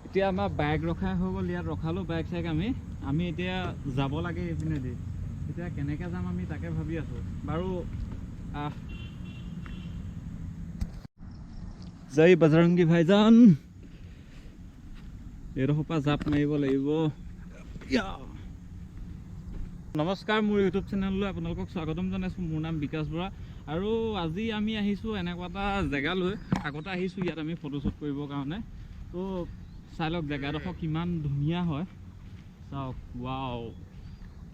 এতিয়া আমাৰ বাইক ৰখাই হৈ গ'ল, ইয়াত ৰখালোঁ বাইক চাইক আমি এতিয়া যাব লাগে এইপিনেদি। এতিয়া কেনেকৈ যাম আমি তাকে ভাবি আছোঁ বাৰু। জয় বজৰংগী ভাইজান, এইডোখৰ পৰা জাপ মাৰিব লাগিব। নমস্কাৰ, মোৰ ইউটিউব চেনেললৈ আপোনালোকক স্বাগতম জনাইছোঁ। মোৰ নাম বিকাশ বৰা আৰু আজি আমি আহিছোঁ এনেকুৱা এটা জেগালৈ। আগতে আহিছোঁ ইয়াত আমি ফটোশ্বুট কৰিবৰ কাৰণে। তো চাই লওক জেগাডোখৰ কিমান ধুনীয়া হয়, চাওক। ৱাও,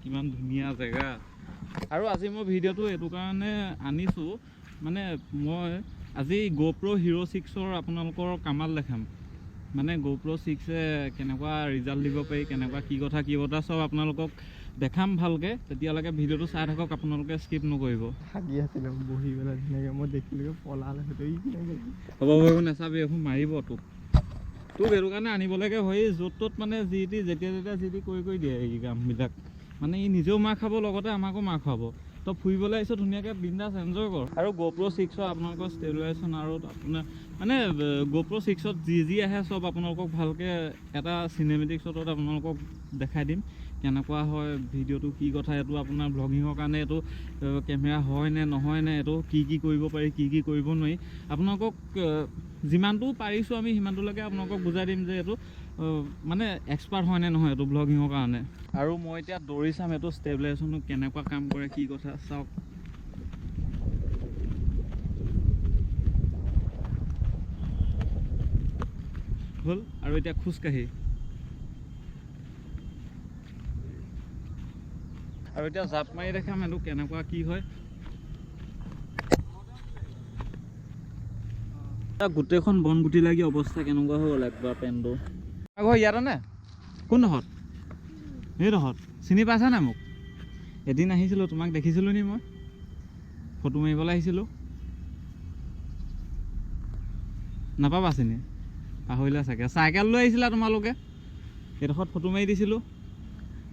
কিমান ধুনীয়া জেগা। আৰু আজি মই ভিডিঅ'টো এইটো কাৰণে আনিছোঁ, মানে মই আজি GoPro Hero 6ৰ আপোনালোকৰ কামাল দেখাম। মানে GoPro 6এ কেনেকুৱা ৰিজাল্ট দিব পাৰি, কেনেকুৱা কি কথা চব আপোনালোকক দেখাম ভালকৈ। তেতিয়ালৈকে ভিডিঅ'টো চাই থাকক, আপোনালোকে স্কিপ নকৰিব। হাগি আছিলে বহি পেলাই ধুনীয়াকৈ, মই দেখিলোঁ পলালে সেইটো। হ'ব বাৰু, নাচাবি, এইবোৰ মাৰিব তোক এইটো কাৰণে আনিবলৈকে হয়। য'ত ত'ত মানে যেতিয়া যি টি কৰি দিয়ে এই কামবিলাক। মানে ই নিজেও মাৰ খাব, লগতে আমাকো মাৰ খুৱাব। তো ফুৰিবলৈ আহিছোঁ, ধুনীয়াকৈ বিন্দাছ এনজয় কৰ। আৰু GoPro 6ৰ আপোনালোকৰ ষ্টেবিলাইজেশ্যন আৰু আপোনাৰ মানে GoPro 6ত যি আহে চব আপোনালোকক ভালকৈ এটা চিনেমেটিক শ্বটত আপোনালোকক দেখাই দিম কেনেকুৱা হয় ভিডিঅ'টো, কি কথা। এইটো আপোনাৰ ব্লগিঙৰ কাৰণে এইটো কেমেৰা হয় নে নহয় নে, এইটো কি কৰিব পাৰি, কি কৰিব নোৱাৰি, আপোনালোকক যিমানটো পাৰিছোঁ আমি সিমানটোলৈকে আপোনালোকক বুজাই দিম যে এইটো মানে এক্সপাৰ্ট হয় নে নহয় এইটো ব্লগিঙৰ কাৰণে। আৰু মই এতিয়া দৌৰি চাম এইটো ষ্টেবিলাইজেশ্যনো কেনেকুৱা কাম কৰে, কি কথা চাওক। হ'ল আৰু এতিয়া খোজকাঢ়ি, আৰু এতিয়া জাপ মাৰি দেখাম এইটো কেনেকুৱা কি হয়। গোটেইখন বন গুটি লাগি অৱস্থা কেনেকুৱা হৈ গ'ল একবাৰ পেণ্টটো। ঘৰ ইয়াতে নে কোনডোখৰত? সেইডোখৰত চিনি পাইছা নাই মোক? এদিন আহিছিলোঁ, তোমাক দেখিছিলোঁ নি? মই ফটো মাৰিবলৈ আহিছিলোঁ, নাপাবা চিনি, পাহৰিলা চাগে। চাইকেল লৈ আহিছিলা তোমালোকে, সেইডোখৰত ফটো মাৰি দিছিলোঁ,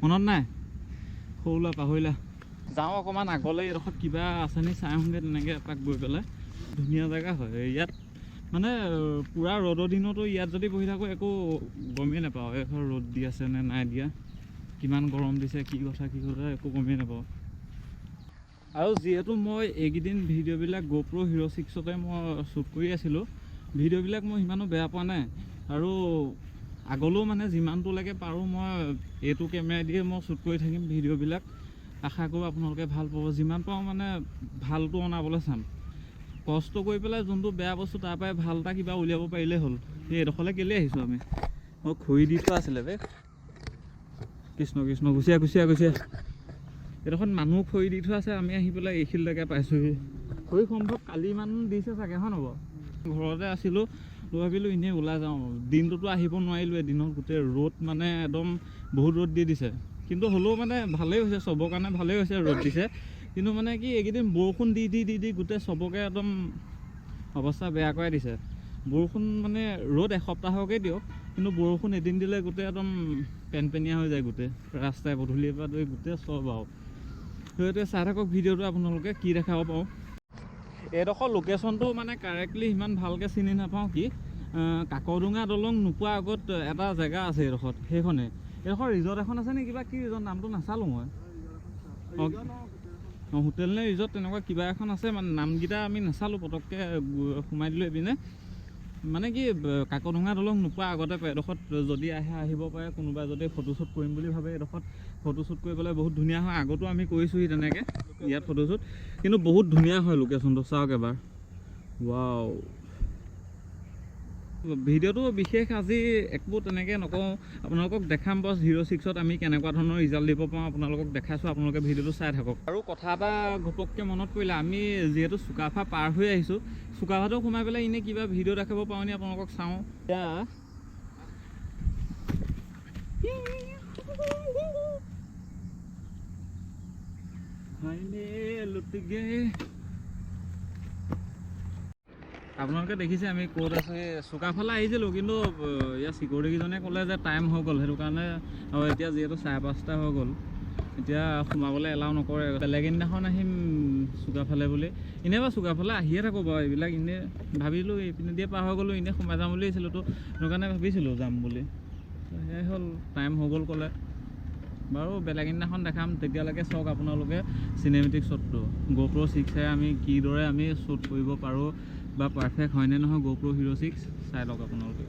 মনত নাই? সৰুলা পাহৰিলা। যাওঁ অকণমান আগলৈ, এইডোখৰত কিবা আছে নি চাই আহোঁগৈ। তেনেকৈ এপাক গৈ পেলাই ধুনীয়া জেগা হয় ইয়াত। মানে পূৰা ৰ'দৰ দিনতো ইয়াত যদি বহি থাকোঁ একো গমেই নাপাওঁ এইখন ৰ'দ দি আছে নে নাই দিয়া, কিমান গৰম দিছে, কি কথা একো গমেই নাপাওঁ। আৰু যিহেতু মই এইকেইদিন ভিডিঅ'বিলাক GoPro Hero 6তে মই শ্বুট কৰি আছিলোঁ, ভিডিঅ'বিলাক মই সিমানো বেয়া পোৱা নাই। আৰু আগলৈও মানে যিমানটোলৈকে পাৰোঁ মই এইটো কেমেৰা দিয়ে মই শ্বুট কৰি থাকিম ভিডিঅ'বিলাক। আশা কৰোঁ আপোনালোকে ভাল পাব। যিমান পাৰোঁ মানে ভালটো অনাবলৈ চাম। কষ্ট কৰি পেলাই যোনটো বেয়া বস্তু তাৰ পৰাই ভাল এটা কিবা উলিয়াব পাৰিলেই হ'ল। সেই এইডোখৰলৈ কেলৈ আহিছোঁ আমি? মই খৰি দি থোৱা আছিলে বে, কৃষ্ণ গুচিয়া এইডোখৰত মানুহ খৰি দি থোৱা আছে। আমি আহি পেলাই এইখিনিলৈকে পাইছোঁহি। খৰি সম্ভৱ কালিমান দিছে চাগে, হয় নহ'ব? ঘৰতে আছিলোঁ, ভাবিলোঁ এনেই ওলাই যাওঁ। দিনটোতো আহিব নোৱাৰিলোঁৱে, দিনত গোটেই ৰ'দ, মানে একদম বহুত ৰ'দ দি দিছে। কিন্তু হ'লেও মানে ভালেই হৈছে, চবৰ কাৰণে ভালেই হৈছে ৰ'দ দিছে। কিন্তু মানে কি এইকেইদিন বৰষুণ দি গোটেই চবকে একদম অৱস্থা বেয়া কৰাই দিছে। বৰষুণ মানে ৰ'দ এসপ্তাহকে দিয়ক, কিন্তু বৰষুণ এদিন দিলে গোটেই একদম পেনপেনীয়া হৈ যায় গোটেই ৰাস্তাই পদূলিৰ পৰা ধৰি গোটেই চব আৰু। সেইটোৱে চাই থাকক ভিডিঅ'টো, আপোনালোকে কি দেখাব পাৰোঁ। এইডোখৰ লোকেশ্যনটো মানে কাৰেক্টলি সিমান ভালকৈ চিনি নাপাওঁ। কি কাকডোঙা দলং নোপোৱাৰ আগত এটা জেগা আছে এইডোখৰত, এইডোখৰ ৰিজৰ্ট এখন আছে নে কিবা, কি ৰিজৰ্ট নামটো নাচালোঁ মই। হোটেল নে ৰিজৰ্ট তেনেকুৱা কিবা এখন আছে, মানে নামকেইটা আমি নাচালোঁ, পটককৈ সোমাই দিলোঁ এইপিনে। মানে কি কাকডোঙা দলং নোপোৱাৰ আগতে এডোখৰত যদি আহিব পাৰে, কোনোবাই যদি ফটোশ্বুট কৰিম বুলি ভাবে, এডোখৰত ফটোশ্বুট কৰিবলৈ বহুত ধুনীয়া হয়। আগতো আমি কৰিছোঁহি তেনেকৈ ইয়াত ফটোশ্বুট, কিন্তু বহুত ধুনীয়া হয় লোকেশ্যনটো। চাওক এবাৰ, ৱাও। ভিডিঅ'টো বিশেষ আজি একো তেনেকৈ নকওঁ, আপোনালোকক দেখাম বছ Hero 6ত আমি কেনেকুৱা ধৰণৰ ৰিজাল্ট দিব পাৰোঁ আপোনালোকক দেখাইছোঁ। আপোনালোকে ভিডিঅ'টো চাই থাকক। আৰু কথা এটা ঘপককৈ মনত পৰিলে, আমি যিহেতু চুকাফা পাৰ হৈ আহিছোঁ, চুকাফাটো সোমাই পেলাই এনেই কিবা ভিডিঅ' দেখাব পাৰোঁ নি আপোনালোকক চাওঁ। এতিয়া আপোনালোকে দেখিছে আমি ক'ত আছোঁ। এই চুকাফালে আহিছিলোঁ, কিন্তু ইয়াৰ চিকিউৰিটিকেইজনে ক'লে যে টাইম হৈ গ'ল, সেইটো কাৰণে। আৰু এতিয়া যিহেতু 5:30 হৈ গ'ল, এতিয়া সোমাবলৈ এলাও নকৰে বেলেগ দিনাখন আহিম চুকাফালে বুলি এনেই বাৰু চুকাফালে আহিয়ে থাকোঁ বাৰু এইবিলাক এনেই ভাবিলোঁ এইপিনে দিয়ে পাৰ হৈ গ'লোঁ এনেই সোমাই যাম বুলি ভাবিছিলোঁ তো সেইটো কাৰণে ভাবিছিলোঁ যাম বুলি সেয়াই হ'ল টাইম হৈ গ'ল ক'লে বাৰু বেলেগ দিনাখন দেখাম তেতিয়ালৈকে চাওক আপোনালোকে চিনেমেটিক শ্বটটো GoPro 6 আমি কিদৰে আমি শ্বুট কৰিব পাৰোঁ বা পাৰফেক্ট হয়নে নহয় GoPro Hero 6 চাই লওক আপোনালোকে